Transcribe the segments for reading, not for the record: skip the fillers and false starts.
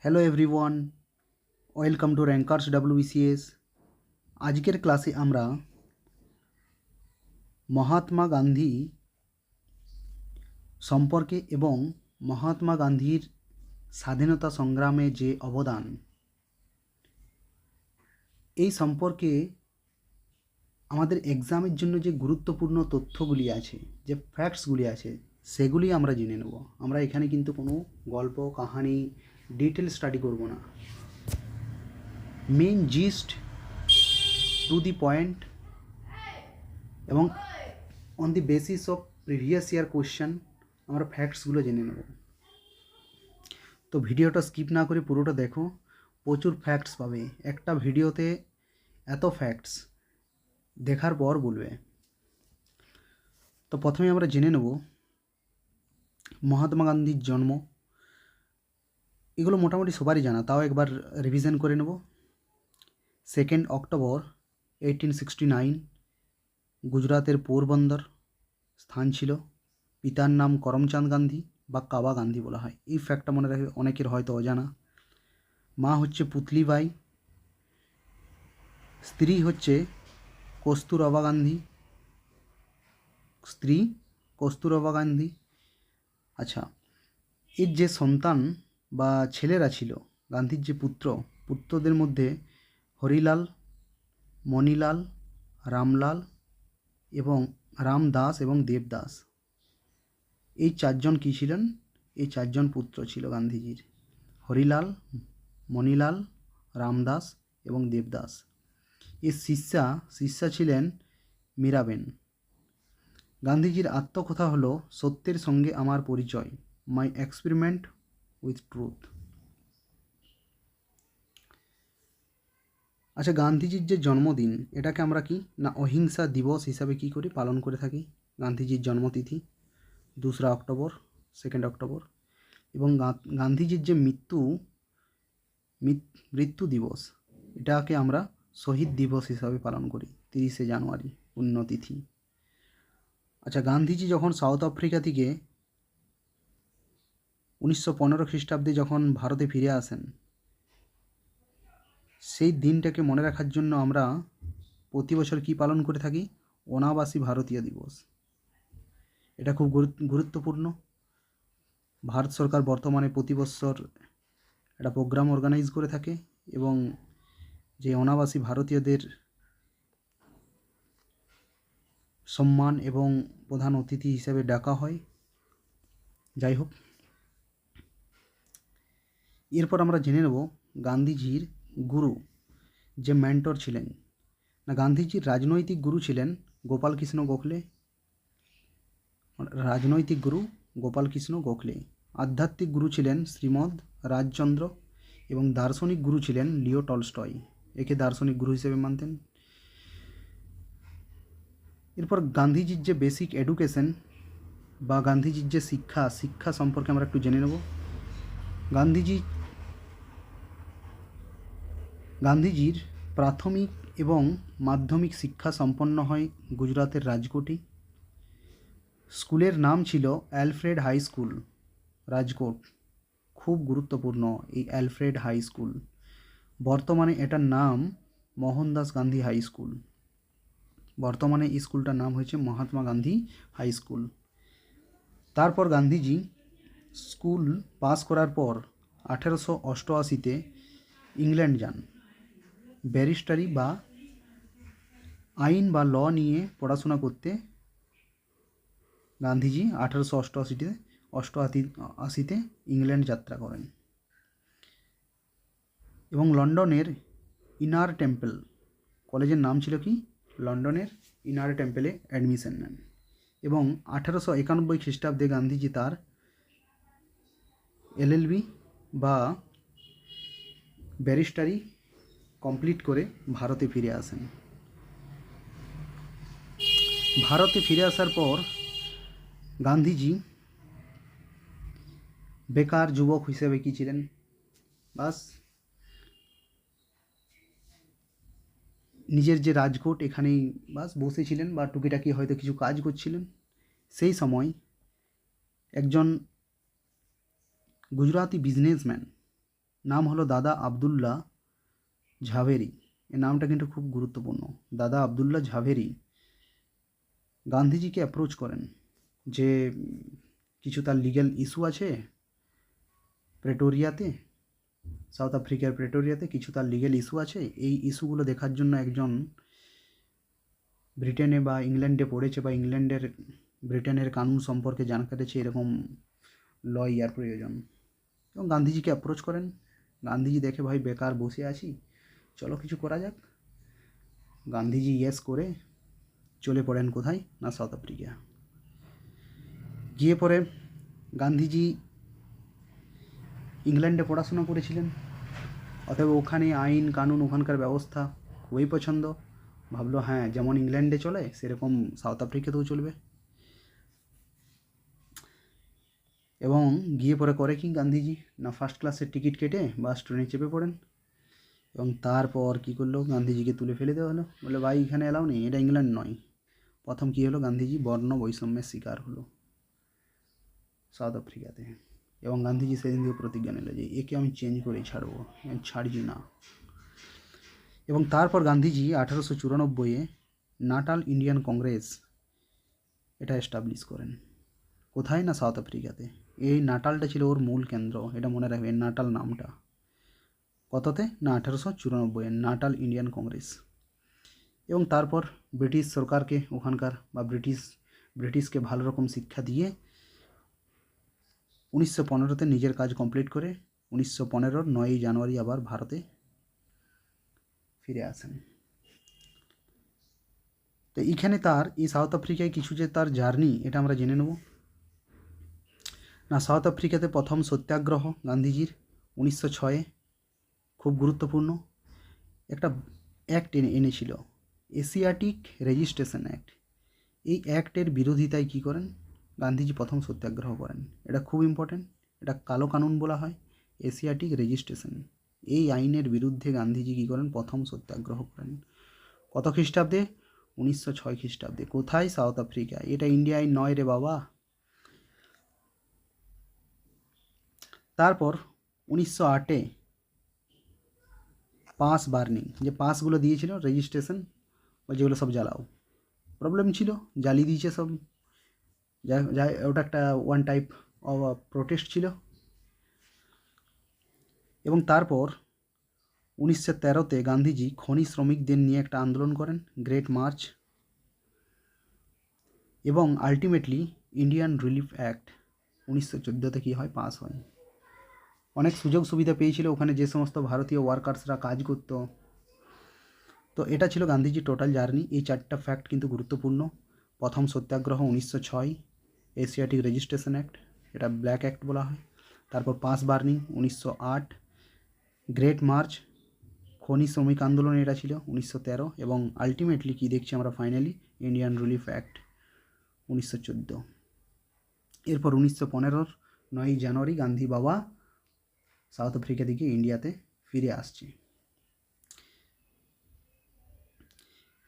Hello everyone, welcome to rankers WBCS। আজকের ক্লাসে আমরা মহাত্মা গান্ধী সম্পর্কে এবং মহাত্মা গান্ধীর স্বাধীনতা সংগ্রামে যে অবদান এই সম্পর্কে আমাদের এক্সামের জন্য যে গুরুত্বপূর্ণ তথ্যগুলি আছে, যে ফ্যাক্টসগুলি আছে, সেগুলি আমরা জেনে নেব। আমরা এখানে কিন্তু কোনো গল্প কাহানি ডিটেল স্টাডি করব না। Main gist to the point এবং on the basis of previous year question আমরা ফ্যাক্টসগুলো জেনে নেব। তো ভিডিওটা স্কিপ না করে পুরোটা দেখো, প্রচুর ফ্যাক্টস পাবে। একটা ভিডিওতে এত ফ্যাক্টস দেখার পর বলবে। তো প্রথমে আমরা জেনে নেব মহাত্মা গান্ধীর জন্ম। এগুলো মোটামুটি সবারই জানা, তাও একবার রিভিশন করে নেব। 2 অক্টোবর 1869 গুজরাতের পোরবন্দর স্থান ছিল। পিতার নাম করমচাঁদ গান্ধী বা কাবা গান্ধী বলা হয়। এই ফ্যাক্টটা মনে রাখবে, অনেকের হয়তো অজানা। মা হচ্ছে পুতলিবাই, স্ত্রী হচ্ছে কস্তুরবা গান্ধী, স্ত্রী কস্তুরবা গান্ধী। আচ্ছা, এর যে সন্তান বা ছেলেরা ছিল, গান্ধীর যে পুত্রদের মধ্যে হরিলাল, মণিলাল, রামলাল এবং রামদাস এবং দেবদাস, এই চারজন কী ছিলেন? এই চারজন পুত্র ছিল গান্ধীজির, হরিলাল, মণিলাল, রামদাস এবং দেবদাস। এর শিষ্যা ছিলেন মীরাবেন। গান্ধীজির আত্মকথা হলো সত্যের সঙ্গে আমার পরিচয়, মাই এক্সপেরিমেন্ট উইথ ট্রুথ। আচ্ছা, গান্ধীজির যে জন্মদিন, এটাকে আমরা কি না অহিংসা দিবস হিসাবে কি করি, পালন করে থাকি। গান্ধীজির জন্মতিথি 2 অক্টোবর, 2 অক্টোবর। এবং গান্ধীজির যে মৃত্যু দিবস, এটাকে আমরা শহীদ দিবস হিসাবে পালন করি 30 জানুয়ারি, পুণ্যতিথি। আচ্ছা, গান্ধীজি যখন সাউথ আফ্রিকা থেকে 1915 খ্রিস্টাব্দে যখন ভারতে ফিরে আসেন, সেই দিনটাকে মনে রাখার জন্য আমরা প্রতি বছর কী পালন করে থাকি? অনাবাসী ভারতীয় দিবস। এটা খুব গুরুত্বপূর্ণ। ভারত সরকার বর্তমানে প্রতি বছর একটা প্রোগ্রাম অর্গানাইজ করে থাকে এবং যে অনাবাসী ভারতীয়দের সম্মান এবং প্রধান অতিথি হিসেবে ডাকা হয়। যাই হোক, এরপর আমরা জেনে নেব গান্ধীজির গুরু, যে মেন্টর ছিলেন। না, গান্ধীজির রাজনৈতিক গুরু ছিলেন গোপালকৃষ্ণ গোখলে। রাজনৈতিক গুরু গোপালকৃষ্ণ গোখলে। আধ্যাত্মিক গুরু ছিলেন শ্রীমদ রাজচন্দ্র এবং দার্শনিক গুরু ছিলেন লিও টলস্টয়। একে দার্শনিক গুরু হিসেবে মানতেন। এরপর গান্ধীজির যে বেসিক এডুকেশন বা গান্ধীজির যে শিক্ষা সম্পর্কে আমরা একটু জেনে নেব। গান্ধীজির প্রাথমিক এবং মাধ্যমিক শিক্ষা সম্পন্ন হয় গুজরাতের রাজকোটে। স্কুলের নাম ছিল অ্যালফ্রেড হাই স্কুল, রাজকোট। খুব গুরুত্বপূর্ণ এই অ্যালফ্রেড হাই স্কুল। বর্তমানে এটার নাম মোহনদাস গান্ধী হাই স্কুল। বর্তমানে এই স্কুলটার নাম হয়েছে মহাত্মা গান্ধী হাই স্কুল। তারপর গান্ধীজি স্কুল পাস করার পর 1888-তে ইংল্যান্ড যান ব্যারিস্টারি বা আইন বা ল নিয়ে পড়াশোনা করতে। গান্ধীজি 1888-তে ইংল্যান্ড যাত্রা করেন এবং লন্ডনের ইনার টেম্পল কলেজের নাম ছিল কি? লন্ডনের ইনার টেম্পলে অ্যাডমিশন নেন এবং 1891 খ্রিস্টাব্দে গান্ধীজি তার LLB বা ব্যারিস্টারি কমপ্লিট করে ভারতে ফিরে আসেন। ভারতে ফিরে আসার পর গান্ধীজি বেকার যুবক হিসেবে কি ছিলেন? বাস নিজের যে রাজকোট, এখানেই বাস বসেছিলেন বা টুকিটাকি হয়তো কিছু কাজ করছিলেন। সেই সময় একজন গুজরাতি বিজনেসম্যান নাম হলো দাদা আবদুল্লাহ ঝাভেরি। এই নামটা কিন্তু খুব গুরুত্বপূর্ণ। দাদা আবদুল্লাহ ঝাভেরি গান্ধীজিকে অ্যাপ্রোচ করেন যে কিছু তার লিগ্যাল ইস্যু আছে প্রেটোরিয়াতে, সাউথ আফ্রিকার প্রেটোরিয়াতে কিছু তার লিগ্যাল ইস্যু আছে। এই ইস্যুগুলো দেখার জন্য একজন ব্রিটেনে বা ইংল্যান্ডে পড়েছে বা ব্রিটেনের কানুন সম্পর্কে জানকারি আছে এরকম লয়ার প্রয়োজন। এবং গান্ধীজিকে অ্যাপ্রোচ করেন। গান্ধীজি দেখে ভাই বেকার বসে আছি, চলো কিছু করা যাক। গান্ধীজি ইয়েস করে চলে পড়েন কোথায় না সাউথ আফ্রিকা। গিয়ে পরে গান্ধীজি ইংল্যান্ডে পড়াশোনা করেছিলেন, অতএব ওখানে আইন কানুন ওখানকার ব্যবস্থা খুবই পছন্দ। ভাবলো হ্যাঁ যেমন ইংল্যান্ডে চলে সেরকম সাউথ আফ্রিকাতেও চলবে। এবং গিয়ে পরে করে কি গান্ধীজি না ফার্স্ট ক্লাসের টিকিট কেটে বাস ট্রেনে চেপে পড়েন। এবং তারপর কী করলো, গান্ধীজিকে তুলে ফেলে দেওয়া হলো, বলে ভাই এখানে এলাও নেই, এটা ইংল্যান্ড নয়। প্রথম কী হলো, গান্ধীজি বর্ণ বৈষম্যের শিকার হলো সাউথ আফ্রিকাতে। এবং গান্ধীজি সেদিন থেকে প্রতিজ্ঞা নিল যে একে আমি চেঞ্জ করেই ছাড়বো, ছাড়ছি না। এবং তারপর গান্ধীজি 1894-এ নাটাল ইন্ডিয়ান কংগ্রেস এটা এস্টাবলিশ করেন। কোথায় না সাউথ আফ্রিকাতে। এই নাটালটা ছিল ওর মূল কেন্দ্র, এটা মনে রাখবেন নাটাল নামটা। কততে না 1894-এ নাটাল ইন্ডিয়ান কংগ্রেস। এবং তারপর ব্রিটিশ সরকারকে ওখানকার বা ব্রিটিশকে ভালো রকম শিক্ষা দিয়ে 1915-তে নিজের কাজ কমপ্লিট করে 1915-র 9ই জানুয়ারি আবার ভারতে ফিরে আসেন। তো এইখানে তার এই সাউথ আফ্রিকায় কিছু যে তার জার্নি এটা আমরা জেনে নেব। না সাউথ আফ্রিকাতে প্রথম সত্যাগ্রহ গান্ধীজির 1906-এ, খুব গুরুত্বপূর্ণ একটা অ্যাক্ট এনেছিল, এশিয়াটিক রেজিস্ট্রেশন অ্যাক্ট। এই অ্যাক্টের বিরোধিতায় কী করেন গান্ধীজি প্রথম সত্যাগ্রহ করেন। এটা খুব ইম্পর্ট্যান্ট, এটা কালো কানুন বলা হয়, এশিয়াটিক রেজিস্ট্রেশন। এই আইনের বিরুদ্ধে গান্ধীজি কী করেন প্রথম সত্যাগ্রহ করেন। কত খ্রিস্টাব্দে 1906 খ্রিস্টাব্দে। কোথায় সাউথ আফ্রিকা, এটা ইন্ডিয়ায় নয় রে বাবা। তারপর 1908-এ পাস বার্নিং, যে পাসগুলো দিয়েছিল রেজিস্ট্রেশন বা যেগুলো সব জ্বালাও, প্রবলেম ছিল জ্বালিয়ে দিয়েছে সব। যা ওটা একটা ওয়ান টাইপ অফ প্রোটেস্ট ছিল। এবং তারপর 1913-তে গান্ধীজি খনি শ্রমিকদের নিয়ে একটা আন্দোলন করেন, গ্রেট মার্চ। এবং আলটিমেটলি ইন্ডিয়ান রিলিফ অ্যাক্ট 1914-তে কী হয়, পাস হয়। অনেক সুযোগ সুবিধা পেয়েছিল ওখানে যে সমস্ত ভারতীয় ওয়ার্কার্সরা কাজ করতো। তো এটা ছিল গান্ধীজির টোটাল জার্নি। এই চারটা ফ্যাক্ট কিন্তু গুরুত্বপূর্ণ। প্রথম সত্যাগ্রহ 1906, এশিয়াটিক রেজিস্ট্রেশন অ্যাক্ট, এটা ব্ল্যাক অ্যাক্ট বলা হয়। তারপর পাস বার্নিং 1908, গ্রেট মার্চ, খনি শ্রমিক আন্দোলন এটা ছিল 1913, এবং আলটিমেটলি কী দেখছি আমরা ফাইনালি ইন্ডিয়ান রিলিফ অ্যাক্ট 1914। এরপর 1915-র 9ই জানুয়ারি গান্ধী বাবা সাউথ আফ্রিকা থেকে ইন্ডিয়াতে ফিরে আসছে।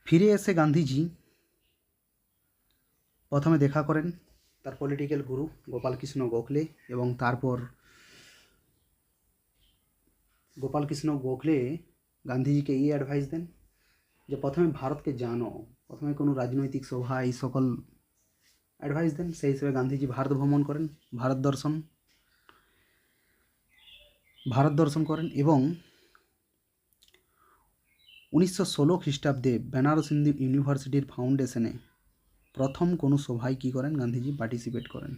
ফিরে এসে গান্ধীজি প্রথমে দেখা করেন তার পলিটিক্যাল গুরু গোপালকৃষ্ণ গোখলে, এবং তারপর গোপালকৃষ্ণ গোখলে গান্ধীজিকে এই অ্যাডভাইস দেন যে প্রথমে ভারতকে জানো, প্রথমে কোনো রাজনৈতিক সভা এই সকল অ্যাডভাইস দেন। সেই হিসেবে গান্ধীজি ভারত ভ্রমণ করেন, ভারত দর্শন করেন। এবং 1916 খ্রিস্টাব্দে বেনারস হিন্দু ইউনিভার্সিটির ফাউন্ডেশনে প্রথম কোনো সভায় কী করেন গান্ধীজি পার্টিসিপেট করেন,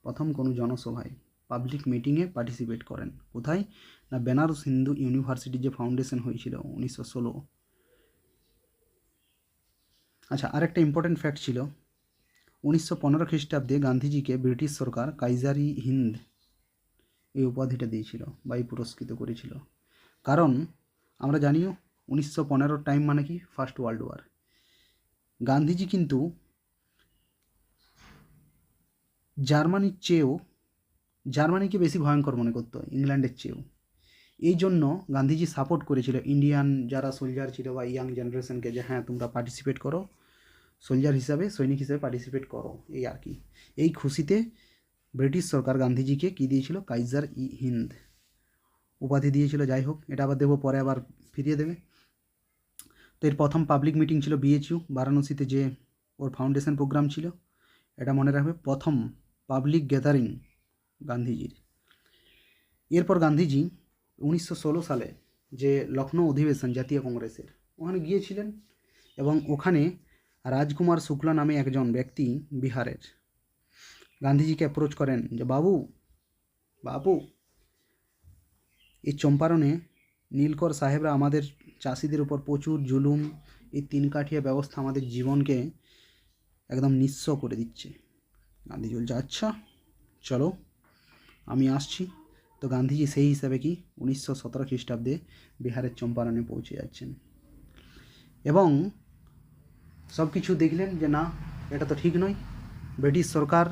প্রথম কোনো জনসভায় পাবলিক মিটিংয়ে পার্টিসিপেট করেন। কোথায় না বেনারস হিন্দু ইউনিভার্সিটি যে ফাউন্ডেশন হয়েছিল 1916। আচ্ছা, আরেকটা ইম্পর্টেন্ট ফ্যাক্ট ছিল 1915 খ্রিস্টাব্দে গান্ধীজিকে ব্রিটিশ সরকার কাইজারি হিন্দ এই উপাধিটা দিয়েছিল বা এই পুরস্কৃত করেছিল। কারণ আমরা জানিও 1915 টাইম মানে কি ফার্স্ট ওয়ার্ল্ড ওয়ার। গান্ধীজি কিন্তু জার্মানিকে বেশি ভয়ঙ্কর মনে করতো ইংল্যান্ডের চেয়েও। এই জন্য গান্ধীজি সাপোর্ট করেছিল ইন্ডিয়ান যারা সোলজার ছিল বা ইয়াং জেনারেশনকে, যে হ্যাঁ তোমরা পার্টিসিপেট করো, সোলজার হিসাবে সৈনিক হিসাবে পার্টিসিপেট করো, এই আর কি। এই খুশিতে ব্রিটিশ সরকার গান্ধীজিকে কী দিয়েছিল, কাইজার ই হিন্দ উপাধি দিয়েছিল। যাই হোক, এটা আবার দেবো পরে, আবার ফিরিয়ে দেবে। তো এর প্রথম পাবলিক মিটিং ছিল বিএচইউ বারাণসীতে, যে ওর ফাউন্ডেশন প্রোগ্রাম ছিল। এটা মনে রাখবে, প্রথম পাবলিক গ্যাদারিং গান্ধীজির। এরপর গান্ধীজি 1916 সালে যে লখনৌ অধিবেশন জাতীয় কংগ্রেসের, ওখানে গিয়েছিলেন এবং ওখানে রাজকুমার শুক্লা নামে একজন ব্যক্তি বিহারের গান্ধীজিকে অ্যাপ্রোচ করেন যে বাবু বাবু এই চম্পারণে নীলকর সাহেবরা আমাদের চাষিদের উপর প্রচুর জুলুম, এই তিন কাঠিয়া ব্যবস্থা আমাদের জীবনকে একদম নিঃস্ব করে দিচ্ছে। গান্ধীজি বলছে আচ্ছা চলো আমি আসছি। তো গান্ধীজি সেই হিসাবে কি 1917 খ্রিস্টাব্দে বিহারের চম্পারণে পৌঁছে যাচ্ছেন এবং সব কিছু দেখলেন যে না, এটা তো ঠিক নয়। ব্রিটিশ সরকার,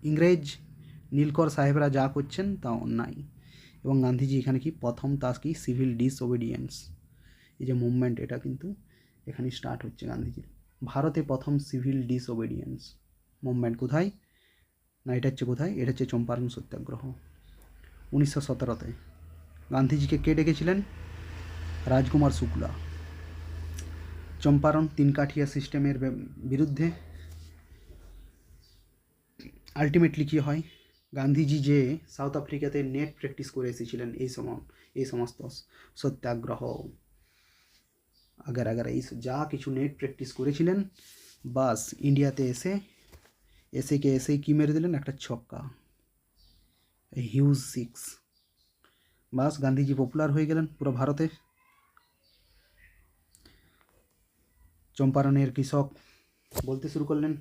ইংরেজ নীলকর সাহেবরা যা করছেন তা অন্যায়। এবং গান্ধীজি এখানে কি প্রথম তার কি সিভিল ডিসওবিডিয়েন্স, এই যে মুভমেন্ট, এটা কিন্তু এখানে স্টার্ট হচ্ছে গান্ধীজির। ভারতে প্রথম সিভিল ডিসওবিডিয়েন্স মুভমেন্ট কোথায় না, এটা হচ্ছে কোথায়, এটা হচ্ছে চম্পারণ সত্যাগ্রহ 1917-তে। গান্ধীজিকে কে ডেকেছিলেন? রাজকুমার শুক্লা। চম্পারণ তিন কাঠিয়া সিস্টেমের বিরুদ্ধে। আলটিমেটলি কী হয়, গান্ধীজি যে সাউথ আফ্রিকাতে নেট প্র্যাকটিস করে এসেছিলেন এই সমস্ত সত্যাগ্রহ আগার এই যা কিছু নেট প্র্যাকটিস করেছিলেন, বাস ইন্ডিয়াতে এসেই কী মেরে দিলেন, একটা ছক্কা, হিউজ 6। বাস গান্ধীজি পপুলার হয়ে গেলেন পুরো ভারতে। চম্পারণের কৃষক বলতে শুরু করলেন,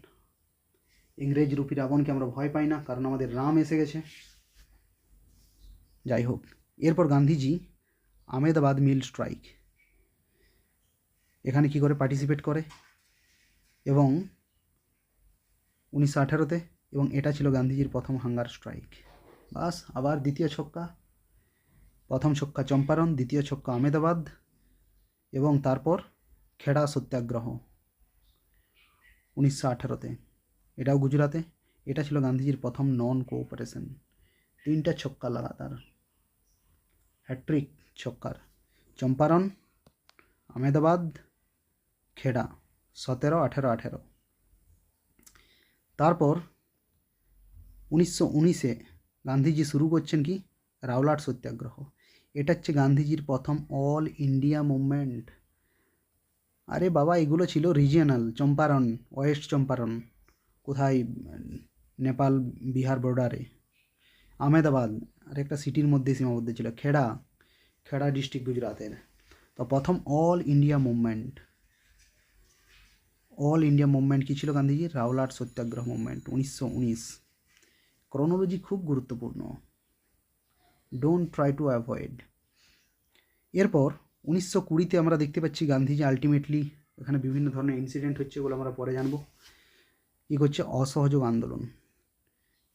ইংরেজ রূপী রাবণকে আমরা ভয় পাই না, কারণ আমাদের রাম এসে গেছে। যাই হোক, এরপর গান্ধীজি আহমেদাবাদ মিল স্ট্রাইক, এখানে কি করে পার্টিসিপেট করে এবং 1918-তে, এবং এটা ছিল গান্ধীজির প্রথম হাঙ্গার স্ট্রাইক। বাস আবার দ্বিতীয় ছক্কা, প্রথম ছক্কা চম্পারণ, দ্বিতীয় ছক্কা আহমেদাবাদ, এবং তারপর খেড়া সত্যাগ্রহ 1918-তে, এটাও গুজরাতে। এটা ছিল গান্ধীজির প্রথম নন কোঅপারেশন। 3টা ছক্কা লাগাতার, হ্যাট্রিক ছক্কার, চম্পারণ, আহমেদাবাদ, খেড়া, 17, 18, 18। তারপর 1919-এ গান্ধীজি শুরু করছেন কি রাওলাট সত্যাগ্রহ। এটা হচ্ছে গান্ধীজির প্রথম অল ইন্ডিয়া মুভমেন্ট। আরে বাবা, এগুলো ছিল রিজিয়নাল। চম্পারণ, ওয়েস্ট চম্পারণ কোথায়, নেপাল বিহার বর্ডারে। আহমেদাবাদ আর একটা সিটির মধ্যে সীমাবদ্ধ ছিল। খেড়া ডিস্ট্রিক্ট গুজরাতের। তো প্রথম অল ইন্ডিয়া মুভমেন্ট কী ছিল গান্ধীজির? রাওলাট সত্যাগ্রহ মুভমেন্ট 1919। ক্রোনোলজি খুব গুরুত্বপূর্ণ, ডোন্ট ট্রাই টু অ্যাভয়েড। এরপর 1920-তে আমরা দেখতে পাচ্ছি গান্ধীজি আলটিমেটলি, এখানে বিভিন্ন ধরনের ইনসিডেন্ট হচ্ছে, বলে আমরা পরে জানবো। কী করছে? অসহযোগ আন্দোলন,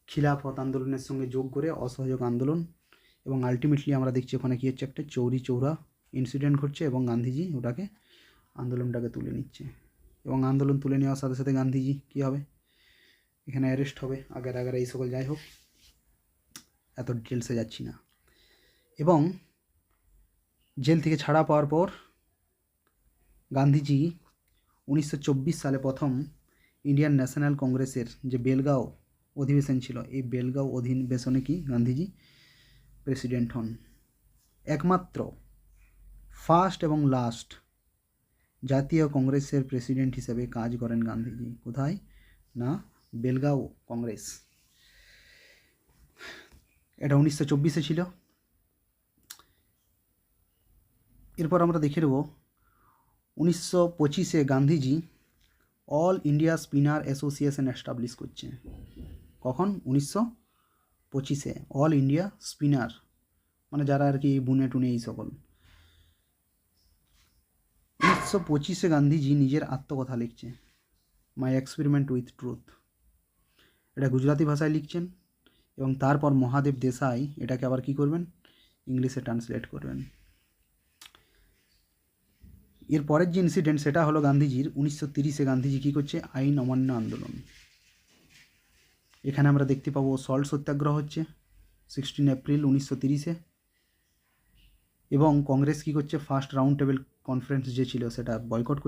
খিলাফত আন্দোলনের সঙ্গে যোগ করে অসহযোগ আন্দোলন, এবং আলটিমেটলি আমরা দেখছি ওখানে কী হচ্ছে, একটা চৌরি চৌরা ইনসিডেন্ট ঘটছে এবং গান্ধীজি আন্দোলনটাকে তুলে নিচ্ছে। এবং আন্দোলন তুলে নেওয়ার সাথে সাথে গান্ধীজি কী হবে, এখানে অ্যারেস্ট হবে, আগের এই সকল। যাই হোক, এত ডিটেলসে যাচ্ছি না। এবং জেল থেকে ছাড়া পাওয়ার পর গান্ধীজি 1924 সালে প্রথম ইন্ডিয়ান ন্যাশনাল কংগ্রেসের যে বেলগাঁও অধিবেশন ছিল, এই বেলগাঁও অধিবেশনে কি গান্ধীজি প্রেসিডেন্ট হন। একমাত্র ফার্স্ট এবং লাস্ট জাতীয় কংগ্রেসের প্রেসিডেন্ট হিসেবে কাজ করেন গান্ধীজি। কোথায় না, বেলগাঁও কংগ্রেস। এটা 1924-এ ছিল। এরপর আমরা দেখে নেব 1925-এ Gandhiji All India spinner association establish করছে। কখন? 1925-এ। অল ইন্ডিয়া স্পিনার মানে যারা আর কি বুনে টুনে এই সকল। 1925-এ গান্ধীজি নিজের আত্মকথা লিখছে, মাই এক্সপেরিমেন্ট উইথ ট্রুথ। এটা গুজরাটি ভাষায় লিখছেন এবং তারপর মহাদেব দেশাই এটাকে আবার কি করবেন, ইংলিশে ট্রান্সলেট করবেন। এর পরের যে ইনসিডেন্ট সেটা হলো গান্ধীজির 1930-এ গান্ধীজি কী করছে, আইন অমান্য আন্দোলন। এখানে আমরা দেখতে পাবো সল্ট সত্যাগ্রহ হচ্ছে 16 এপ্রিল 1930-এ, এবং কংগ্রেস কী করছে, ফার্স্ট রাউন্ড টেবিল কনফারেন্স যে ছিল সেটা বয়কট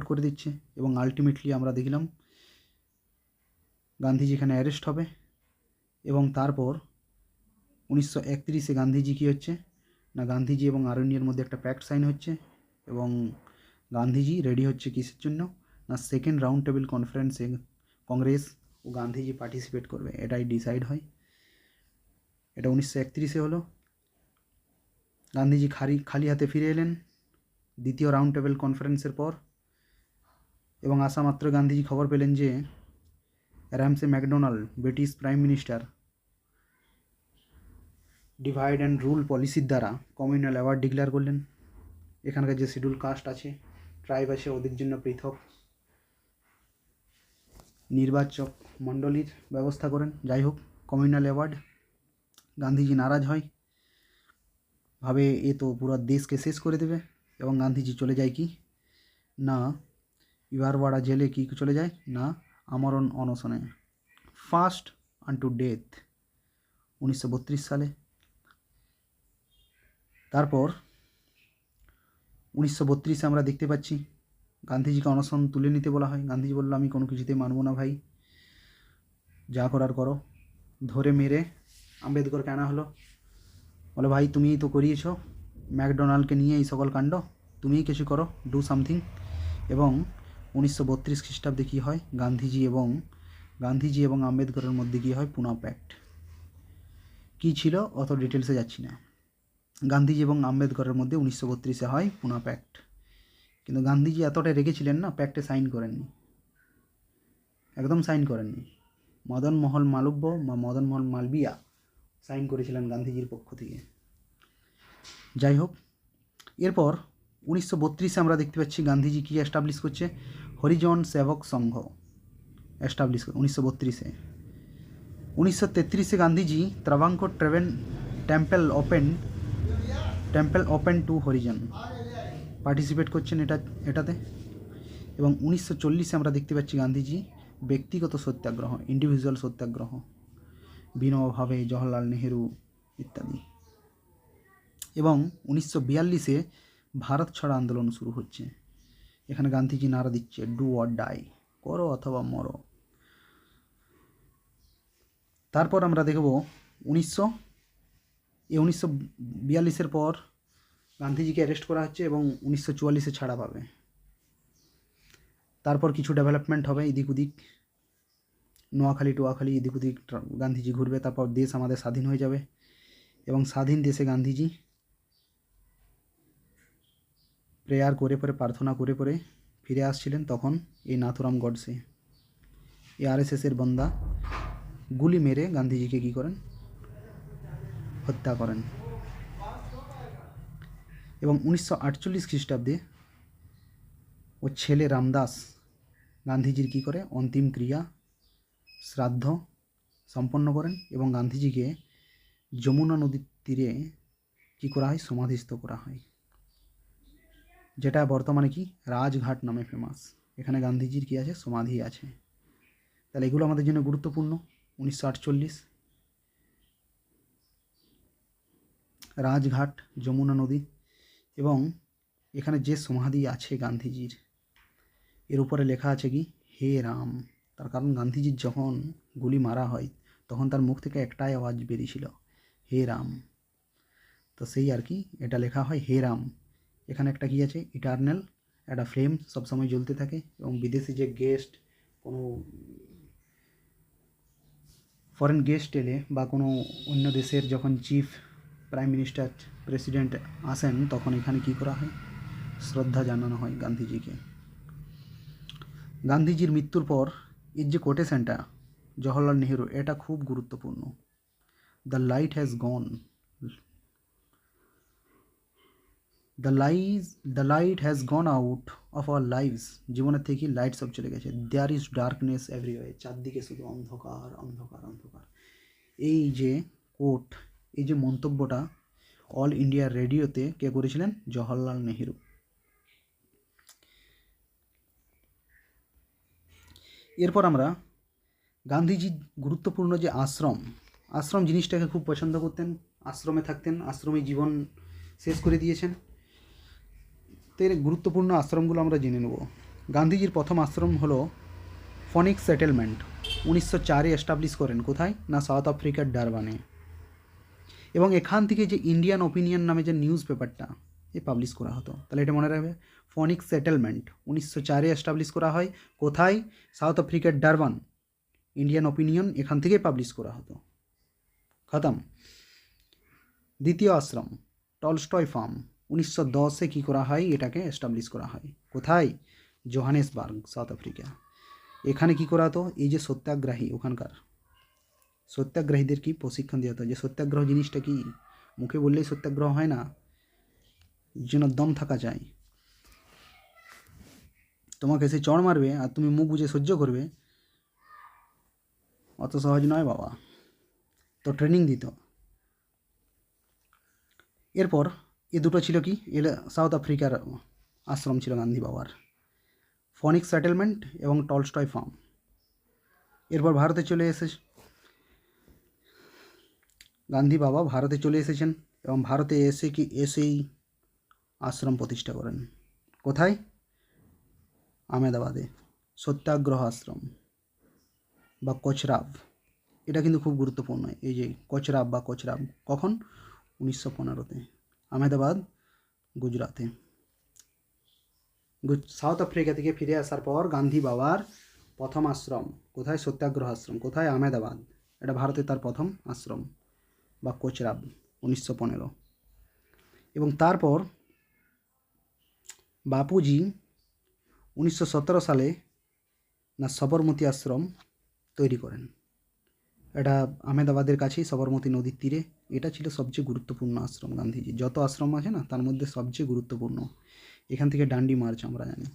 করে দিচ্ছে। এবং আলটিমেটলি আমরা দেখলাম গান্ধীজি এখানে অ্যারেস্ট হবে। এবং তারপর 1931 গান্ধীজি কী হচ্ছে না, গান্ধীজি এবং আরণ্যের মধ্যে একটা প্যাক্ট সাইন হচ্ছে। এবং গান্ধীজি রেডি হচ্ছে কিসের জন্য না, সেকেন্ড রাউন্ড টেবিল কনফারেন্সে কংগ্রেস ও গান্ধীজি পার্টিসিপেট করবে, এটাই ডিসাইড হয়। এটা 1931 হলো। গান্ধীজি খালি হাতে ফিরে এলেন দ্বিতীয় রাউন্ড টেবিল কনফারেন্সের পর। এবং আসা মাত্র গান্ধীজি খবর পেলেন যে Ramsay McDonald British prime minister divide and rule পলিসির দ্বারা কমিউনাল অ্যাওয়ার্ড ডিক্লেয়ার করলেন। এখানকার যে শিডিউল কাস্ট আছে, ট্রাইব আছে, ওদের জন্য পৃথক নির্বাচক মণ্ডলীর ব্যবস্থা করেন। যাই হোক, কমিউনাল অ্যাওয়ার্ড। গান্ধীজি নারাজ হয়, ভাবে এ তো পুরো দেশকে শেষ করে দেবে। এবং গান্ধীজি চলে যায় কি না, ইভারওয়াড়া জেলে কি চলে যায় না, আমরণ অনশনে, ফার্স্ট আনটু ডেথ, 1932 সালে। তারপর 1932 আমরা দেখতে পাচ্ছি গান্ধীজিকে অনশন তুলে নিতে বলা হয়। গান্ধীজি বলল, আমি কোনো কিছুতেই মানব না ভাই, যা করার করো। ধরে মেরে আম্বেদকরকে আনা হলো। বলে, ভাই তুমিই তো করিয়েছ ম্যাকডোনাল্ডকে নিয়ে এই সকল কাণ্ড, তুমিই কিছু করো, ডু সামথিং। এবং 1932 খ্রিস্টাব্দে কী হয়, গান্ধীজি এবং আম্বেদকরের মধ্যে কী হয়, পুনা প্যাক্ট। কী ছিল অত ডিটেলসে যাচ্ছি না। গান্ধীজি এবং আম্বেদকরের মধ্যে 1932 হয় পুনা প্যাক্ট। কিন্তু গান্ধীজি এতটাই রেগেছিলেন না, প্যাক্টে সাইন করেননি, একদম সাইন করেননি। মদন মোহন মালব্য বা মদন মোহন মালবিয়া সাইন করেছিলেন গান্ধীজির পক্ষ থেকে। যাই হোক, এরপর 1932 আমরা দেখতে পাচ্ছি গান্ধীজি কী এস্টাবলিশ করছে, হরিজন সেবক সংঘ এস্টাবলিশ করে 1932-এ। 1933 Gandhiji Travancore temple open to Harijan participate করছেন এটাতে। এবং 1940 আমরা দেখতে পাচ্ছি গান্ধীজি ব্যক্তিগত সত্যাগ্রহ, ইন্ডিভিজুয়াল সত্যাগ্রহ, বিনোবা ভাবে, জওহরলাল নেহেরু ইত্যাদি। এবং 1942 ভারত ছাড় আন্দোলন শুরু হচ্ছে। এখানে গান্ধীজি নারা দিচ্ছে, ডু অর ডাই, করো অথবা মরো। তারপর আমরা দেখব 1942 পর গান্ধীজিকে অ্যারেস্ট করা হচ্ছে এবং 1944 ছাড়া পাবে। তারপর কিছু ডেভেলপমেন্ট হবে এদিক ওদিক, নোয়াখালী এদিক ওদিক গান্ধীজি ঘুরবে। তারপর দেশ আমাদের স্বাধীন হয়ে যাবে। এবং স্বাধীন দেশে গান্ধীজি প্রেয়ার করে পরে, প্রার্থনা করে পরে ফিরে আসছিলেন। তখন এই নাথুরাম গডসে, এই আরএসএসের বন্দা, গুলি মেরে গান্ধীজিকে কী করেন, হত্যা করেন। এবং 1948 খ্রিস্টাব্দে ওর ছেলে রামদাস গান্ধীজির কী করে, অন্তিম ক্রিয়া শ্রাদ্ধ সম্পন্ন করেন। এবং গান্ধীজিকে যমুনা নদীর তীরে কী করা হয়, সমাধিস্থ করা হয়, যেটা বর্তমানে কি রাজঘাট নামে ফেমাস। এখানে গান্ধীজির কী আছে, সমাধি আছে। তাহলে এগুলো আমাদের জন্য গুরুত্বপূর্ণ। 1948 রাজঘাট, যমুনা নদী। এবং এখানে যে সমাধি আছে গান্ধীজির, এর উপরে লেখা আছে কি, হে রাম। তার কারণ গান্ধীজির যখন গুলি মারা হয় তখন তার মুখ থেকে একটাই আওয়াজ বেরিয়েছিল, হে রাম। তো সেই আর কি এটা লেখা হয় হে রাম। এখানে একটা কী আছে, ইটারনাল একটা ফ্লেম সবসময় জ্বলতে থাকে। এবং বিদেশি যে গেস্ট, কোনো ফরেন গেস্ট এলে বা কোনো অন্য দেশের যখন চিফ প্রাইম মিনিস্টার প্রেসিডেন্ট আসেন, তখন এখানে কী করা হয়, শ্রদ্ধা জানানো হয় গান্ধীজিকে। গান্ধীজির মৃত্যুর পর এর যে কোটেশনটা জওহরলাল নেহেরু, এটা খুব গুরুত্বপূর্ণ। The light has gone, the light has gone out of our lives. জীবনের থেকে লাইট সব চলে গেছে। দেয়ার ইজ ডার্কনেস এভরিওয়ে, চারদিকে শুধু অন্ধকার অন্ধকার অন্ধকার। এই যে কোট, এই যে মন্তব্যটা অল ইন্ডিয়া রেডিওতে কে করেছিলেন, জওহরলাল নেহেরু। এরপর আমরা গান্ধীজির গুরুত্বপূর্ণ যে আশ্রম জিনিসটাকে খুব পছন্দ করতেন, আশ্রমে থাকতেন, আশ্রমে জীবন শেষ করে দিয়েছেন। তো এর গুরুত্বপূর্ণ আশ্রমগুলো আমরা জেনে নেব। গান্ধীজির প্রথম আশ্রম হলো ফনিক্স সেটেলমেন্ট, 1904-এ এস্টাবলিশ করেন। কোথায়? না সাউথ আফ্রিকার ডারবানে। এবং এখান থেকে যে ইন্ডিয়ান ওপিনিয়ন নামে যে নিউজ পেপারটা এ পাবলিশ করা হতো। তাহলে এটা মনে রাখবে, ফনিক্স সেটেলমেন্ট 1904-এ এস্টাবলিশ করা হয়। কোথায়? সাউথ আফ্রিকার ডারবান। ইন্ডিয়ান ওপিনিয়ন এখান থেকেই পাবলিশ করা হতো। খতম। দ্বিতীয় আশ্রম টলস্টয় ফার্ম, 1910-এ কী করা হয়? এটাকে এস্টাবলিশ করা হয়। কোথায়? Johannesburg, south Africa. এখানে কি করা হতো? এই যে সত্যাগ্রহী, ওখানকার সত্যাগ্রহীদের কি প্রশিক্ষণ দেওয়া হতো। যে সত্যাগ্রহ জিনিসটা কি, মুখে বললেই সত্যাগ্রহ হয় না, যেন দম থাকা চাই। তোমাকে সে চড় মারবে আর তুমি মুখ বুঝে সহ্য করবে, অত সহজ নয় বাবা। তো ট্রেনিং দিত। এরপর এ দুটো ছিল কি, এর সাউথ আফ্রিকার আশ্রম ছিল গান্ধী বাবার, ফনিক্স সেটেলমেন্ট এবং টলস্টয় ফার্ম। এরপর ভারতে চলে গান্ধী বাবা ভারতে চলে এসেছেন এবং ভারতে এসেই আশ্রম প্রতিষ্ঠা করেন। কোথায়? আহমেদাবাদে, সত্যাগ্রহ আশ্রম বা কোচরাব। এটা কিন্তু খুব গুরুত্বপূর্ণ, এই যে কোচরাব বা কোচরাব। কখন? 1915-তে, আহমেদাবাদ, গুজরাতে। সাউথ আফ্রিকা থেকে ফিরে আসার পর গান্ধী বাবার প্রথম আশ্রম কোথায়? সত্যাগ্রহ আশ্রম। কোথায়? আহমেদাবাদ। এটা ভারতে তার প্রথম আশ্রম বা কোচরাব, 1915। এবং তারপর বাপুজি 1917 সালে না সবরমতী আশ্রম তৈরি করেন। এটা আহমেদাবাদের কাছেই, সবরমতী নদীর তীরে। এটা ছিল সবচেয়ে গুরুত্বপূর্ণ আশ্রম গান্ধীজি। যত আশ্রম আছে না, তার মধ্যে সবচেয়ে গুরুত্বপূর্ণ। এখান থেকে ডান্ডি মার্চ আমরা জানি,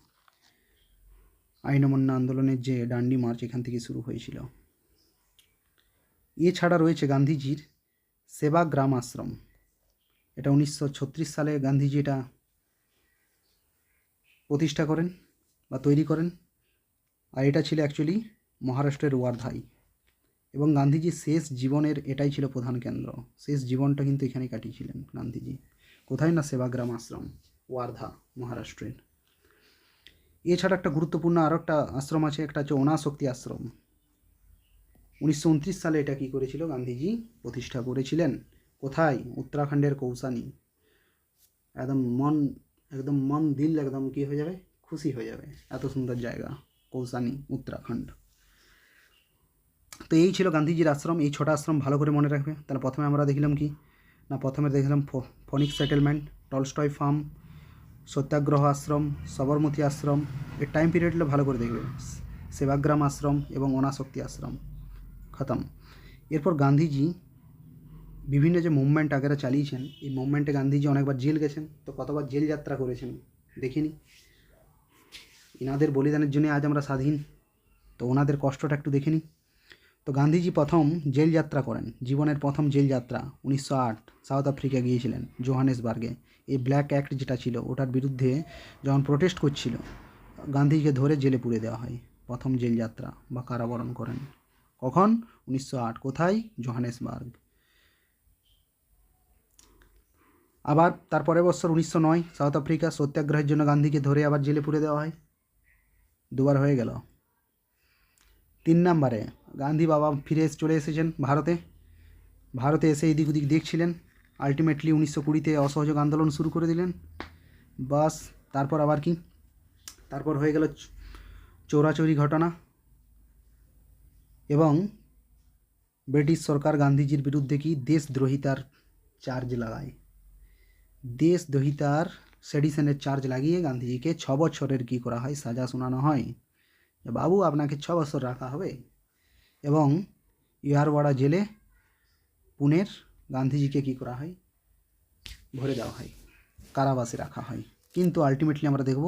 আইন অমান্য আন্দোলনের যে ডান্ডি মার্চ এখান থেকে শুরু হয়েছিল। এছাড়া রয়েছে গান্ধীজির সেবাগ্রাম আশ্রম। এটা 1936 সালে গান্ধীজি এটা প্রতিষ্ঠা করেন বা তৈরি করেন। আর এটা ছিল অ্যাকচুয়ালি মহারাষ্ট্রের ওয়ার্ধায়। এবং গান্ধীজির শেষ জীবনের এটাই ছিল প্রধান কেন্দ্র। শেষ জীবনটা কিন্তু এখানেই কাটিয়েছিলেন গান্ধীজি। কোথায়? না সেবাগ্রাম আশ্রম, ওয়ার্ধা, মহারাষ্ট্রের। এছাড়া একটা গুরুত্বপূর্ণ আরও একটা আশ্রম আছে, একটা হচ্ছে অনাসক্তি আশ্রম। 1929 সালে এটা কী করেছিল? গান্ধীজি প্রতিষ্ঠা করেছিলেন। কোথায়? উত্তরাখণ্ডের কৌসানি। একদম মন দিল একদম কী হয়ে যাবে, খুশি হয়ে যাবে, এত সুন্দর জায়গা কৌসানি, উত্তরাখণ্ড। তো এই ছিল গান্ধীজির আশ্রম। এই 6টা আশ্রম ভালো করে মনে রাখবে। তাহলে প্রথমে আমরা দেখলাম কি না, প্রথমে দেখলাম ফনিক্স সেটেলমেন্ট, টলস্টয় ফার্ম, সত্যাগ্রহ আশ্রম, সবরমতী আশ্রম। এর টাইম পিরিয়ডগুলো ভালো করে দেখবে, সেবাগ্রাম আশ্রম এবং অনাসক্তি আশ্রম। খতম। এরপর গান্ধীজি বিভিন্ন যে মুভমেন্ট আগেরা চালিয়েছেন, এই মুভমেন্টে গান্ধীজি অনেকবার জেল গেছেন। তো কতবার জেল যাত্রা করেছেন দেখিনি। এনাদের বলিদানের জন্য আজ আমরা স্বাধীন। তো ওনাদের কষ্টটা একটু দেখে নিই। তো গান্ধীজি প্রথম জেল যাত্রা করেন, জীবনের প্রথম জেল যাত্রা 1908 সাউথ আফ্রিকা গিয়েছিলেন, জোহানেসবার্গে। এই ব্ল্যাক অ্যাক্ট যেটা ছিল ওটার বিরুদ্ধে যখন প্রোটেস্ট করছিল, গান্ধীজিকে ধরে জেলে পুরে দেওয়া হয়। প্রথম জেল যাত্রা বা কারাবরণ করেন কখন? 1908। কোথায়? জোহানেসবার্গ। আবার তারপরের বছর 1909 সাউথ আফ্রিকা, সত্যাগ্রহের জন্য গান্ধীকে ধরে আবার জেলে পুরে দেওয়া হয়। দুবার হয়ে গেল। 3 নম্বরে গান্ধী বাবা ফিরে চলে এসেছেন ভারতে এসে এদিক ওদিক দেখছিলেন। আলটিমেটলি 1920-তে অসহযোগ আন্দোলন শুরু করে দিলেন। বাস, তারপর আবার কি, তারপর হয়ে গেল চৌরাচৌরি ঘটনা এবং ব্রিটিশ সরকার গান্ধীজির বিরুদ্ধে কি দেশদ্রোহিতার চার্জ লাগায়। দেশদ্রোহিতার সেডিশনের চার্জ লাগিয়ে গান্ধীজিকে 6 বছরের কী করা হয়? সাজা শোনানো হয়। বাবু আপনাকে 6 বছর রাখা হবে। এবং ইয়ারওয়াড়া জেলে পুনের গান্ধীজিকে কী করা হয়? ভরে দেওয়া হয়, কারাবাসে রাখা হয়। কিন্তু আলটিমেটলি আমরা দেখব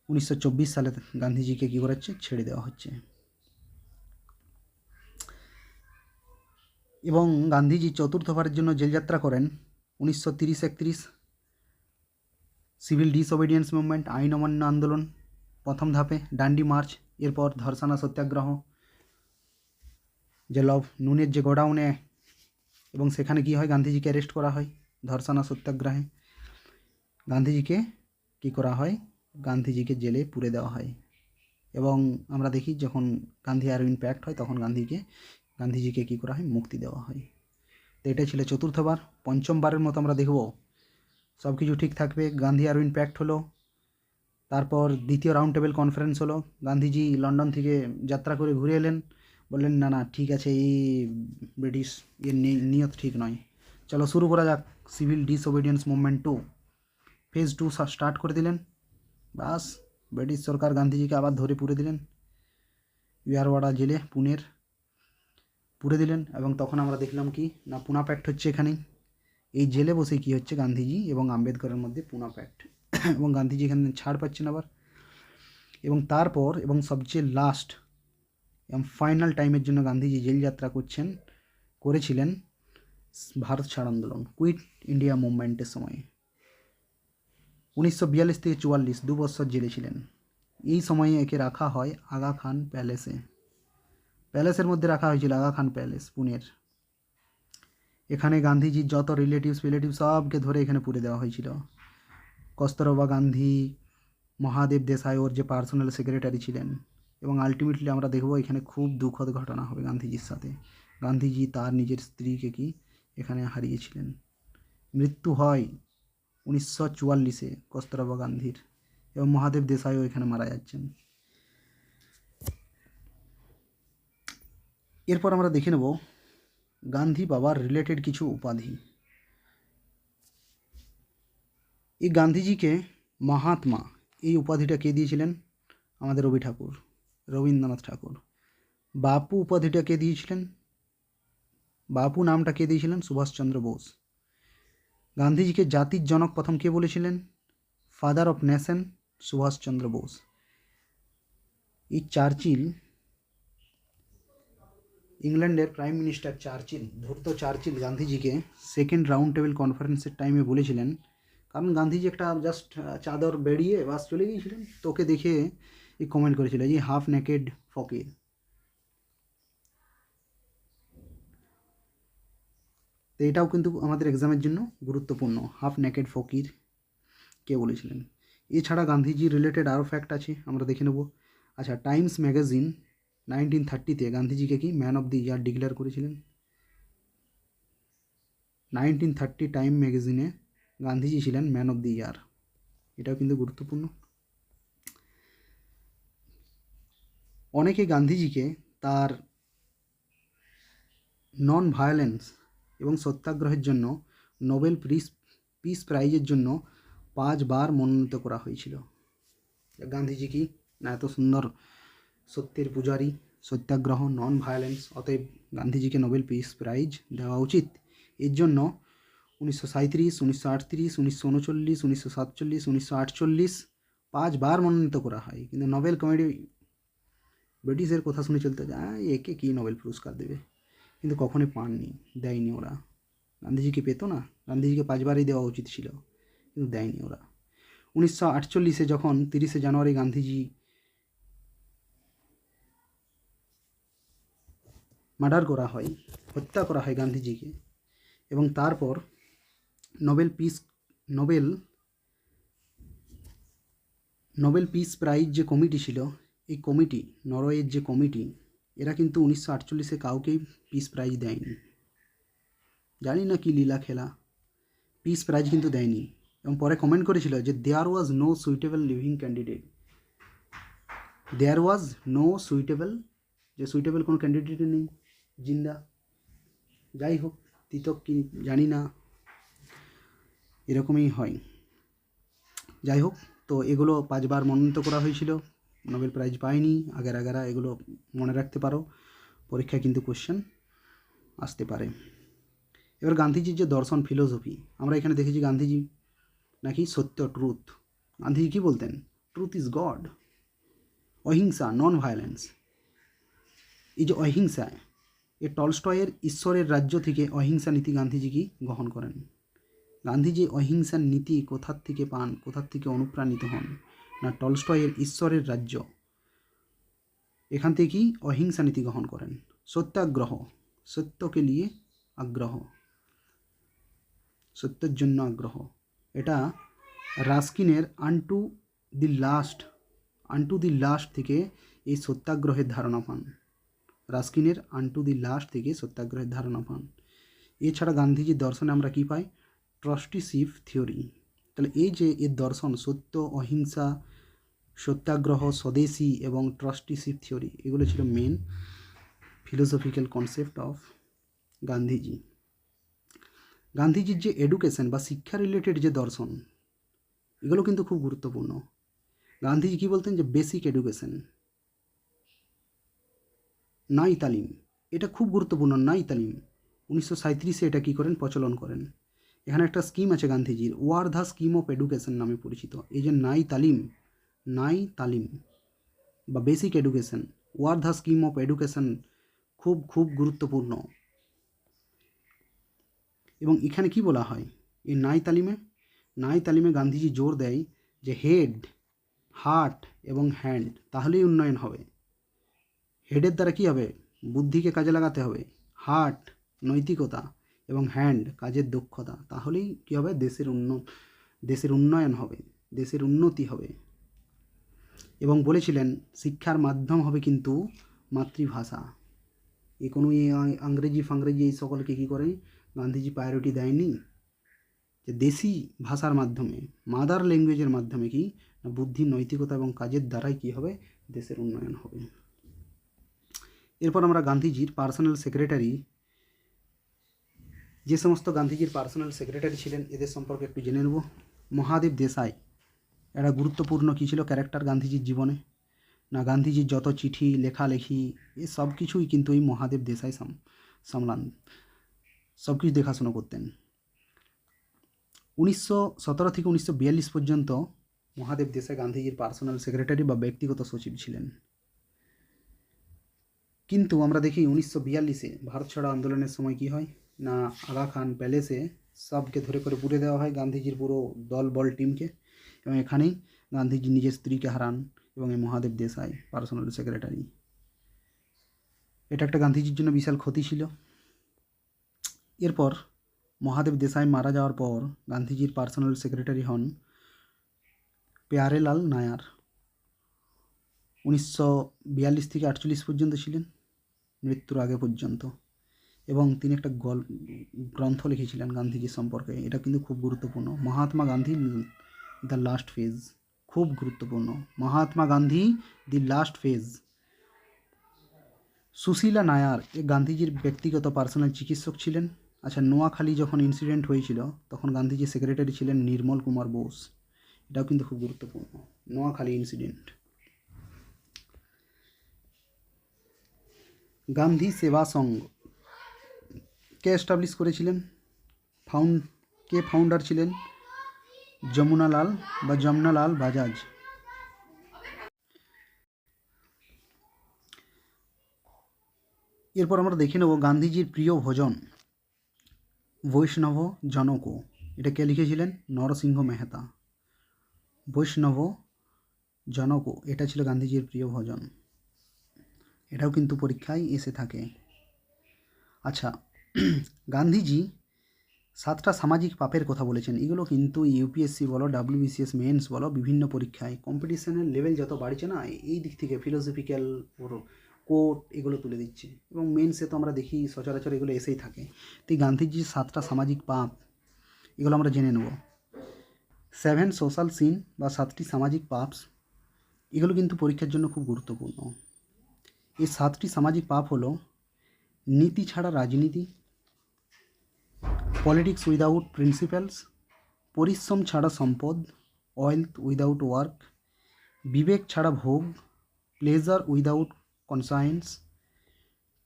1924 সালে গান্ধীজিকে কী করা হচ্ছে? ছেড়ে দেওয়া হচ্ছে। এবং গান্ধীজি চতুর্থবারের জন্য জেলযাত্রা করেন 1930-31। সিভিল ডিসঅবিডিয়েন্স মুভমেন্ট, আইন অমান্য আন্দোলন প্রথম ধাপে, ডান্ডি মার্চ, এরপর ধর্ষণা সত্যাগ্রহ, যে নুনের যে গোডাউনে, এবং সেখানে কী হয়, গান্ধীজিকে অ্যারেস্ট করা হয় ধর্ষণা সত্যাগ্রহে। গান্ধীজিকে কী করা হয়, গান্ধীজিকে জেলে পুরে দেওয়া হয়। এবং আমরা দেখি যখন গান্ধী অরবিন্দ প্যাক্ট হয় তখন গান্ধীজিকে কী করা হয়, মুক্তি দেওয়া হয়। তো এটাই ছিল চতুর্থবার। পঞ্চমবারের মতো আমরা দেখব সব কিছু ঠিক থাকবে। গান্ধী অরবিন্দ প্যাক্ট হলো, তারপর দ্বিতীয় রাউন্ড টেবিল কনফারেন্স হলো। গান্ধীজি লন্ডন থেকে যাত্রা করে ঘুরে এলেন, বললেন না না ঠিক আছে, এই ব্রিটিশ নিয়ত ঠিক নয়, চলো শুরু করা যাক সিভিল ডিসওবিডিয়েন্স মুভমেন্ট 2। ফেজ 2 স্টার্ট করে দিলেন। বাস ব্রিটিশ সরকার গান্ধীজিকে আবার ধরে পুরে দিলেন বিহারওয়াড়া জেলে, পুনের পুরে দিলেন। এবং তখন আমরা দেখলাম কি না, পুনা প্যাক্ট হচ্ছে এখানেই, এই জেলে বসে কি হচ্ছে, গান্ধীজি এবং আম্বেদকরের মধ্যে পুনা প্যাক্ট। এবং গান্ধীজি এখানে ছাড় পাচ্ছেন আবার। এবং তারপর এবং সবচেয়ে লাস্ট এবং ফাইনাল টাইমের জন্য গান্ধীজি জেল যাত্রা করেছিলেন ভারত ছাড় আন্দোলন, কুইট ইন্ডিয়া মুভমেন্টের সময় 1942 থেকে 44, 2 বছর জেলে ছিলেন। এই সময়ে একে রাখা হয় আগা খান প্যালেসের মধ্যে রাখা হয়েছিল, আগা খান প্যালেস পুনের। এখানে গান্ধীজির যত রিলেটিভ সবকে ধরে এখানে পুরে দেওয়া হয়েছিল। কস্তরবা গান্ধী, মহাদেব দেশাই ওর যে পার্সোনাল সেক্রেটারি ছিলেন। এবং আলটিমেটলি আমরা দেখব এখানে খুব দুঃখদ ঘটনা হবে গান্ধীজির সাথে। গান্ধীজি তার নিজের স্ত্রীকে কি এখানে হারিয়েছিলেন। মৃত্যু হয় 1944-এ কস্তরবা গান্ধীর, এবং মহাদেব দেশাইও এখানে মারা যাচ্ছেন। এরপর আমরা দেখে নেব গান্ধী বাবার রিলেটেড কিছু উপাধি। এই গান্ধীজিকে মহাত্মা এই উপাধিটা কে দিয়েছিলেন, আমাদের রবীন্দ্রনাথ ঠাকুর। বাপু উপাধিটা কে দিয়েছিলেন, বাপু নামটা কে দিয়েছিলেন, সুভাষচন্দ্র বোস। গান্ধীজিকে জাতির জনক প্রথম কে বলেছিলেন, father of nation, Subhashchandra Bose. এই চার্চিল, ইংল্যান্ডের প্রাইম মিনিস্টার ধূর্ত চার্চিল গান্ধীজিকে সেকেন্ড রাউন্ড টেবিল কনফারেন্সের টাইমে বলেছিলেন, কারণ গান্ধীজি একটা জাস্ট চাদর বেরিয়ে বাস চলে গিয়েছিলেন, তোকে দেখে এই কমেন্ট করেছিল যে হাফ নেকেড ফকির। তো এটাও কিন্তু আমাদের এক্সামের জন্য গুরুত্বপূর্ণ, হাফ নেকেড ফকির কে বলেছিলেন। এছাড়া গান্ধীজি রিলেটেড আরও ফ্যাক্ট আছে, আমরা দেখে নেব। আচ্ছা, টাইমস ম্যাগাজিন 1930-তে গান্ধীজিকে কি man of the year declare করেছিলেন। 1930 টাইম ম্যাগাজিনে গান্ধীজি ছিলেন ম্যান অফ দি ইয়ার, এটাও কিন্তু গুরুত্বপূর্ণ। অনেকে গান্ধীজিকে তার নন ভায়োলেন্স এবং সত্যাগ্রহের জন্য নোবেল পিস প্রাইজের জন্য 5 বার মনোনীত করা হয়েছিল। গান্ধীজি কি না এত সুন্দর সত্যের পূজারী, সত্যাগ্রহ, নন ভায়োলেন্স, অতএব গান্ধীজিকে নোবেল পিস প্রাইজ দেওয়া উচিত। এর জন্য 1937, 1938, 1939, 1947, 1948 5 বার মনোনীত করা হয়। কিন্তু নোবেল কমিটি ব্রিটিশের কথা শুনে চলতে যায়, একে কী নোবেল পুরস্কার দেবে, কিন্তু কখনোই পাননি, দেয়নি ওরা। গান্ধীজিকে পেত না, গান্ধীজিকে 5 বারই দেওয়া উচিত ছিল, কিন্তু দেয়নি ওরা। 1948-এ যখন 30শে জানুয়ারি গান্ধীজি মার্ডার করা হয়, হত্যা করা হয় গান্ধীজিকে, এবং তারপর নোবেল পিস প্রাইজ যে কমিটি ছিল, এই কমিটি, নরওয়ের যে কমিটি, এরা কিন্তু 1948-এ কাউকেই পিস প্রাইজ দেয়নি। জানি না কি লীলা খেলা, পিস প্রাইজ কিন্তু দেয়নি। এবং পরে কমেন্ট করেছিল যে there was no suitable living candidate, যে সুইটেবল কোনো ক্যান্ডিডেটই নেই জিন্দা। যাই হোক, তিতক কি জানি না, এরকমই হয়। যাই হোক, তো এগুলো 5 বার মনোনীত করা হয়েছিল, নোবেল প্রাইজ পায়নি। আগেরা এগুলো মনে রাখতে পারো, পরীক্ষায় কিন্তু কোশ্চেন আসতে পারে। এবার গান্ধীজির যে দর্শন, ফিলোসফি, আমরা এখানে দেখেছি গান্ধীজি নাকি সত্য, ট্রুথ। গান্ধীজি কী বলতেন, ট্রুথ ইজ গড, অহিংসা, নন ভায়োলেন্স। এই যে অহিংসা, এ টলস্টয়ের ঈশ্বরের রাজ্য থেকে অহিংসা নীতি গান্ধীজি কি গ্রহণ করেন। গান্ধীজি অহিংসার নীতি কোথার থেকে পান, কোথার থেকে অনুপ্রাণিত হন, না টলস্টয়ের ঈশ্বরের রাজ্য, এখান থেকেই অহিংসা নীতি গ্রহণ করেন। সত্যাগ্রহ, সত্যকে নিয়ে আগ্রহ, সত্যের জন্য আগ্রহ। এটা রাস্কিনের আনটু দি লাস্ট থেকে এই সত্যাগ্রহের ধারণা পান। রাস্কিনের আনটু দি লাস্ট থেকে সত্যাগ্রহের ধারণা পান। এছাড়া গান্ধীজির দর্শনে আমরা কি পাই? Trusteeship theory. তাহলে এই যে এর দর্শন, সত্য, অহিংসা, সত্যাগ্রহ, স্বদেশী এবং ট্রাস্টিশিপ থিওরি, এগুলো ছিল main philosophical concept of Gandhiji. গান্ধীজির যে এডুকেশন বা শিক্ষা রিলেটেড যে দর্শন, এগুলো কিন্তু খুব গুরুত্বপূর্ণ। গান্ধীজি কী বলতেন? যে বেসিক এডুকেশন, নাই তালিম, এটা খুব গুরুত্বপূর্ণ। নাই তালিম 1937-এ এটা কী করেন? প্রচলন করেন। এখানে একটা স্কিম আছে গান্ধীজির, ওয়ার্ধা স্কিম অফ এডুকেশন নামে পরিচিত। এই যে নাই তালিম বা basic education, Wardha scheme of education খুব খুব গুরুত্বপূর্ণ। এবং এখানে কি বলা হয়? এই নাই তালিমে গান্ধীজি জোর দেয় যে হেড, হার্ট এবং হ্যান্ড, তাহলেই উন্নয়ন হবে। হেডের দ্বারা কি হবে? বুদ্ধিকে কাজে লাগাতে হবে। হার্ট নৈতিকতা এবং হ্যান্ড কাজের দক্ষতা, তাহলেই কী হবে? দেশের উন্নয়ন হবে, দেশের উন্নতি হবে। এবং বলেছিলেন শিক্ষার মাধ্যম হবে কিন্তু মাতৃভাষা। কোনো ইংরেজি এই সকলকে কী করে গান্ধীজি প্রায়োরিটি দেয়নি, যে দেশি ভাষার মাধ্যমে, মাদার ল্যাঙ্গুয়েজের মাধ্যমে কি না, বুদ্ধি, নৈতিকতা এবং কাজের দ্বারাই কী হবে? দেশের উন্নয়ন হবে। এরপর আমরা গান্ধীজির পার্সোনাল সেক্রেটারি, যে সমস্ত গান্ধীজির পার্সোনাল সেক্রেটারি ছিলেন এদের সম্পর্কে একটু জেনে নেব। মহাদেব দেশাই, একটা গুরুত্বপূর্ণ কী ছিল ক্যারেক্টার গান্ধীজির জীবনে? না, গান্ধীজির যত চিঠি, লেখালেখি, এ সব কিছুই কিন্তু এই মহাদেব দেশাই সামলান, সব কিছু দেখাশোনা করতেন। 1917 থেকে 1942 পর্যন্ত মহাদেব দেশাই গান্ধীজির পার্সোনাল সেক্রেটারি বা ব্যক্তিগত সচিব ছিলেন। কিন্তু আমরা দেখি 1942-এ ভারত ছাড়ো আন্দোলনের সময় কি হয় না, আগা খান প্যালেসে সবকে ধরে করে পুড়ে দেওয়া হয়, গান্ধীজির পুরো দল বল টিমকে। এবং এখানেই গান্ধীজি নিজের স্ত্রীকে হারান এবং এই মহাদেব দেশাই পার্সোনাল সেক্রেটারি। এটা একটা গান্ধীজির জন্য বিশাল ক্ষতি ছিল। এরপর মহাদেব দেশাই মারা যাওয়ার পর গান্ধীজির পার্সোনাল সেক্রেটারি হন প্যারেলাল নায়ার। 1942 থেকে 1948 পর্যন্ত ছিলেন, মৃত্যুর আগে পর্যন্ত। এবং তিনি একটা গ্রন্থ লিখেছিলেন গান্ধীজির সম্পর্কে, এটা কিন্তু খুব গুরুত্বপূর্ণ। Mahatma Gandhi the last phase, খুব গুরুত্বপূর্ণ। Mahatma Gandhi the last phase. Sushila Nayar এ গান্ধীজির ব্যক্তিগত পার্সোনাল চিকিৎসক ছিলেন। আচ্ছা, নোয়াখালী যখন ইনসিডেন্ট হয়েছিল তখন গান্ধীজির সেক্রেটারি ছিলেন নির্মল কুমার বোস, এটাও কিন্তু খুব গুরুত্বপূর্ণ, নোয়াখালী ইনসিডেন্ট। গান্ধী সেবা সংঘ কে এস্টাবলিশ করেছিলেন? কে ফাউন্ডার ছিলেন? যমুনালাল বাজাজ। এরপর আমরা দেখে নেব গান্ধীজির প্রিয় ভোজন বৈষ্ণব জনক, এটা কে লিখেছিলেন? নরসিংহ মেহতা। বৈষ্ণব জনক, এটা ছিল গান্ধীজির প্রিয় ভোজন, এটাও কিন্তু পরীক্ষায় এসে থাকে। আচ্ছা, গান্ধীজি 7টা সামাজিক পাপের কথা বলেছেন। এগুলো কিন্তু ইউপিএসসি বলো, ডাব্লিউবিসিএস মেন্স বলো, বিভিন্ন পরীক্ষায় কম্পিটিশনের লেভেল যত বাড়ছে না, এই দিক থেকে ফিলোসফিক্যাল কোট এগুলো তুলে দিচ্ছে। এবং মেন্সে তো আমরা দেখি সচরাচর এগুলো এসেই থাকে। তো গান্ধীজির 7টা সামাজিক পাপ, এগুলো আমরা জেনে নেব। 7 সোশ্যাল সিন বা 7টি সামাজিক পাপস, এগুলো কিন্তু পরীক্ষার জন্য খুব গুরুত্বপূর্ণ। এই 7টি সামাজিক পাপ হলো নীতি ছাড়া রাজনীতি, পলিটিক্স উইদাউট প্রিন্সিপালস, পরিশ্রম ছাড়া সম্পদ, ওয়েলথ উইদাউট ওয়ার্ক, বিবেক ছাড়া ভোগ, প্লেজার উইদাউট কনসায়েন্স,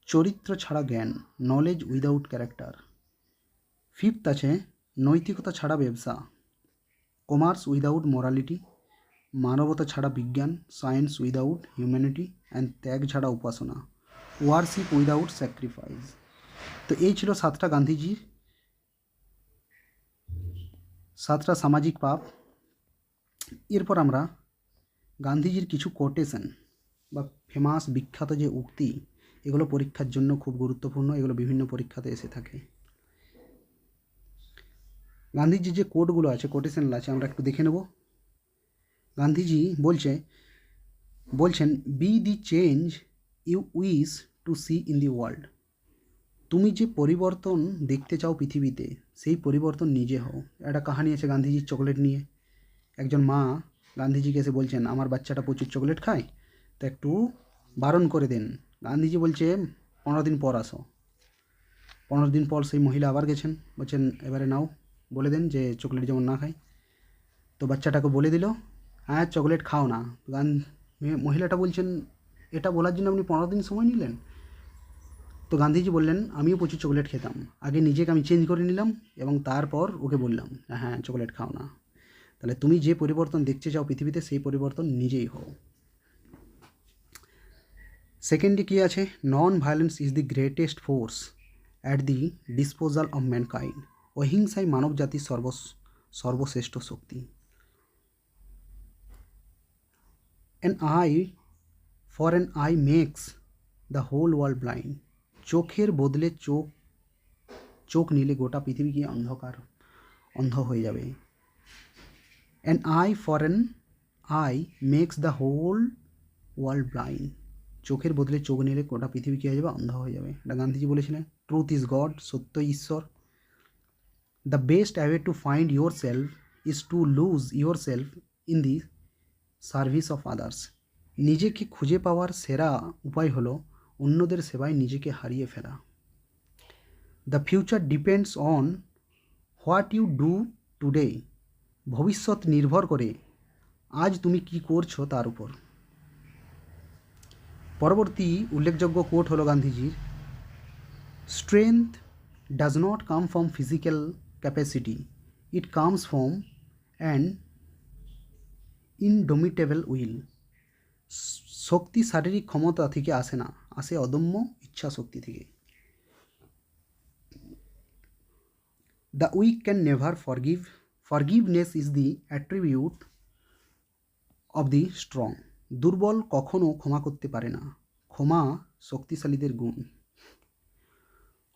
চরিত্র ছাড়া জ্ঞান, নলেজ উইদাউট ক্যারেক্টার। 5th আছে নৈতিকতা ছাড়া ব্যবসা, কমার্স উইদাউট মোরালিটি, মানবতা ছাড়া বিজ্ঞান, সায়েন্স উইদাউট হিউম্যানিটি, অ্যান্ড ত্যাগ ছাড়া উপাসনা, ওয়ারশিপ উইদাউট স্যাক্রিফাইস। তো এই ছিল 7টা গান্ধীজির 7টা সামাজিক পাপ। এরপর আমরা গান্ধীজির কিছু কোটেশন বা ফেমাস বিখ্যাত যে উক্তি, এগুলো পরীক্ষার জন্য খুব গুরুত্বপূর্ণ, এগুলো বিভিন্ন পরীক্ষাতে এসে থাকে। গান্ধীজির যে কোটগুলো আছে, কোটেশন আছে, আমরা একটু দেখে নেব। গান্ধীজি বলছেন be the change you wish to see in the world. তুমি যে পরিবর্তন দেখতে চাও পৃথিবীতে, সেই পরিবর্তন নিজে হও। একটা কাহিনী আছে গান্ধীজির চকলেট নিয়ে। একজন মা গান্ধীজিকে এসে বলছেন আমার বাচ্চাটা প্রচুর চকলেট খায়, তো একটু বারণ করে দেন। গান্ধীজি বলছে 15 দিন পর আসো। 15 দিন পর সেই মহিলা আবার গেছেন, বলছেন এবারে নাও, বলে দেন যে চকলেট যেমন না খায়। তো বাচ্চাটাকে বলে দিল হ্যাঁ চকলেট খাও না। মহিলাটা বলছেন এটা বলার জন্য আপনি 15 দিন সময় নিলেন? তো গান্ধীজি বললেন আমিও প্রচুর চকলেট খেতাম, আগে নিজেকে আমি চেঞ্জ করে নিলাম এবং তারপর ওকে বললাম হ্যাঁ চকলেট খাও না। তাহলে তুমি যে পরিবর্তন দেখতে চাও পৃথিবীতে, সেই পরিবর্তন নিজেই হও। সেকেন্ডে কী আছে? Non violence is the greatest force at the disposal of mankind. অহিংসাই মানব জাতির সর্বশ্রেষ্ঠ শক্তি। An eye for an eye makes the whole world blind. চোখের বদলে চোখ নিলে গোটা পৃথিবী কি অন্ধ হয়ে যাবে। An eye for an eye makes the whole world blind. চোখের বদলে চোখ নিলে গোটা পৃথিবী কী হয়ে যাবে? অন্ধ হয়ে যাবে। এটা গান্ধীজি বলেছিলেন। ট্রুথ ইজ গড, সত্য ঈশ্বর। The best way to find your self is to lose your self in the service of others. নিজেকে খুঁজে পাওয়ার সেরা উপায় হলো অন্যদের সেবায় নিজেকে হারিয়ে ফেলা। The future depends on what you do today. ভবিষ্যৎ নির্ভর করে আজ তুমি কি করছো তার উপর। পরবর্তী উল্লেখযোগ্য কোট হলো গান্ধীজির, strength does not come from physical capacity, it comes from an indomitable will. শক্তি শারীরিক ক্ষমতা থেকে আসে না, আসে অদম্য ইচ্ছা শক্তি থেকে। The weak can never forgive, forgiveness is the attribute of the strong. দুর্বল কখনো ক্ষমা করতে পারে না, ক্ষমা শক্তিশালীদের গুণ।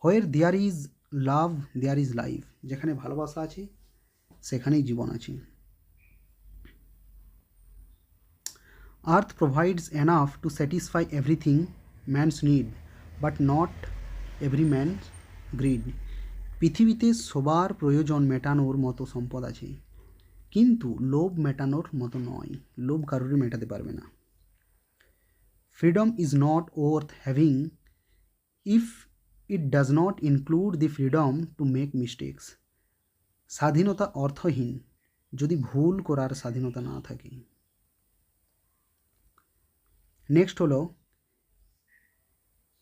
Where there is love there is life. যেখানে ভালোবাসা আছে সেখানেই জীবন আছে। Earth provides enough to satisfy everything man's need, but not every man's greed. পৃথিবীতে সবার প্রয়োজন মেটানোর মতো সম্পদ আছে, কিন্তু লোভ মেটানোর মতো নয়। লোভ কারোরই মেটাতে পারবে না। Freedom is not worth having if it does not include the freedom to make mistakes. স্বাধীনতা অর্থহীন যদি ভুল করার স্বাধীনতা না থাকে। নেক্সট হলো,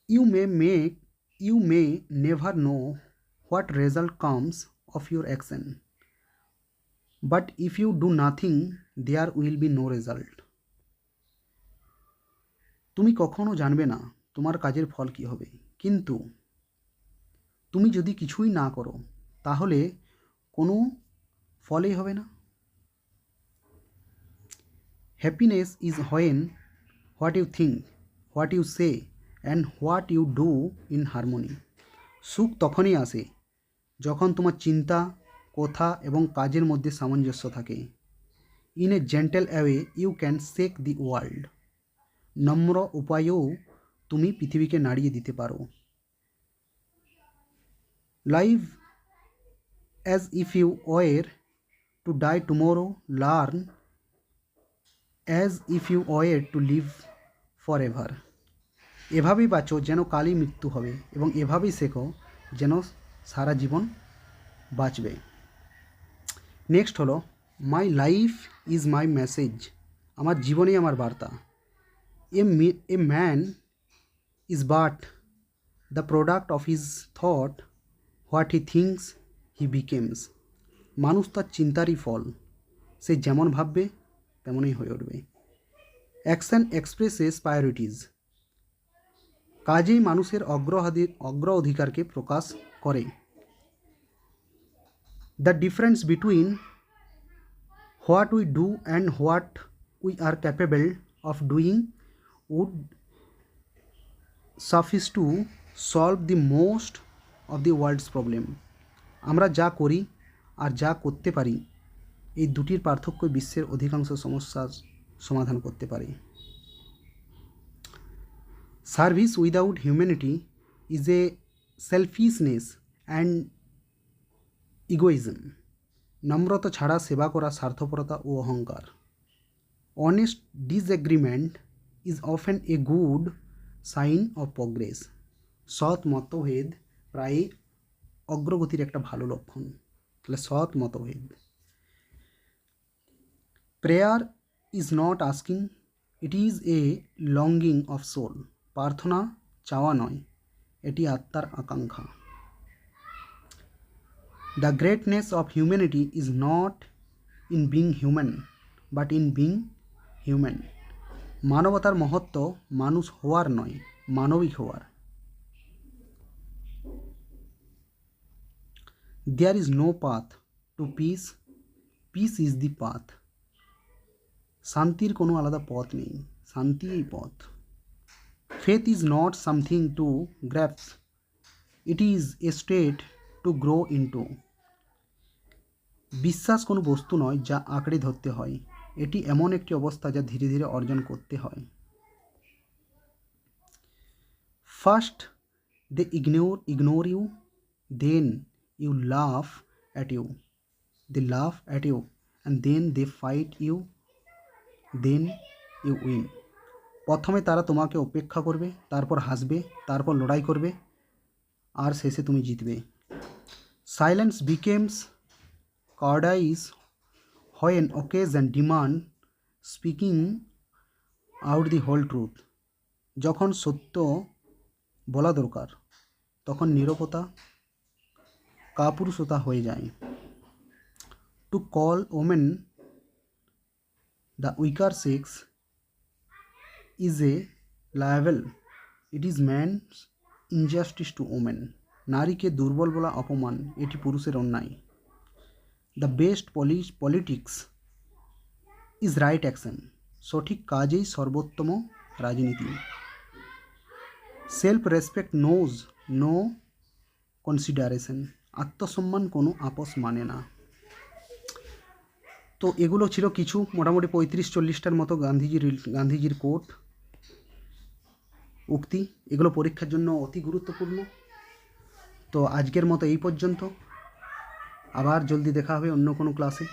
you may never know what result comes of your action, but if you do nothing there will be no result. তুমি কখনো জানবে না তোমার কাজের ফল কী হবে, কিন্তু তুমি যদি কিছুই না করো তাহলে কোনো ফলই হবে না। Happiness is when what you think, what you say and what you do in harmony. সুখ তখনই আসে যখন তোমার চিন্তা, কথা এবং কাজের মধ্যে সামঞ্জস্য থাকে। In a gentle way you can shake the world. নম্র উপায়েও তুমি পৃথিবীকে নাড়িয়ে দিতে পারো। Live as if you were to die tomorrow, learn as if you were to live for ever. এভাবেই বাঁচো যেন কালই মৃত্যু হবে, এবং এভাবেই শেখো যেন সারা জীবন বাঁচবে। নেক্সট হলো, my life is my message. আমার জীবনেই আমার বার্তা। A man is but the product of his thought, what he thinks he becomes. মানুষ তার চিন্তারই ফল, সে যেমন ভাববে তেমনই হয়ে উঠবে। Action expresses priorities. কাজেই মানুষের অগ্রাধিকারকে প্রকাশ করে। The difference between what we do and what we are capable of doing suffice to solve the most of the world's problem. আমরা যা করি আর যা করতে পারি এই দুটির পার্থক্য বিশ্বের অধিকাংশ সমস্যার সমাধান করতে পারে। Service without humanity is a selfishness and egoism. নম্রতা ছাড়া সেবা করা স্বার্থপরতা ও অহংকার। Honest disagreement is often a good sign of progress. সৎ মতভেদ প্রায়ই অগ্রগতির একটা ভালো লক্ষণ। তাহলে সৎ মতভেদ। Prayer is not asking, it is a longing of soul. প্রার্থনা চাওয়া নয়, এটি আত্মার আকাঙ্ক্ষা। The greatness of humanity is not in being human but in being human. মানবতার মহত্ব মানুষ হওয়ার নয়, মানবিক হওয়ার। There is no path to peace, peace is the path. শান্তির কোনো আলাদা পথ নেই, শান্তি এই পথ। Faith is not something to grasp, it is a state to grow into. বিশ্বাস কোনো বস্তু নয় যা আঁকড়ে ধরতে হয়, এটি এমন একটি অবস্থা যা ধীরে ধীরে অর্জন করতে হয়। First they ignore you, then you laugh at you, they laugh at you and then they fight you, then you win. প্রথমে তারা তোমাকে উপেক্ষা করবে, তারপর হাসবে, তারপর লড়াই করবে, আর শেষে তুমি জিতবে। Silence becomes cowardice when occasion demand speaking out the whole truth। যখন সত্য বলা দরকার তখন নীরবতা কাপুরুষতা হয়ে যায়। To call women the weaker sex is a libel, it is man's injustice to women. নারীকে দুর্বল বলা অপমান, এটি পুরুষের অন্যায়। The best politics is right action, সঠিক কাজেই সর্বোত্তম রাজনীতি। Self respect knows no consideration, আত্মসম্মান কোনো আপোষ মানে না। তো এগুলো ছিল কিছু মোটামুটি 35-40টার মতো গান্ধীজির কোট উক্তি। এগুলো পরীক্ষার জন্য অতি গুরুত্বপূর্ণ। তো আজকের মতো এই পর্যন্ত, আবার জলদি দেখা হবে অন্য কোনো ক্লাসে।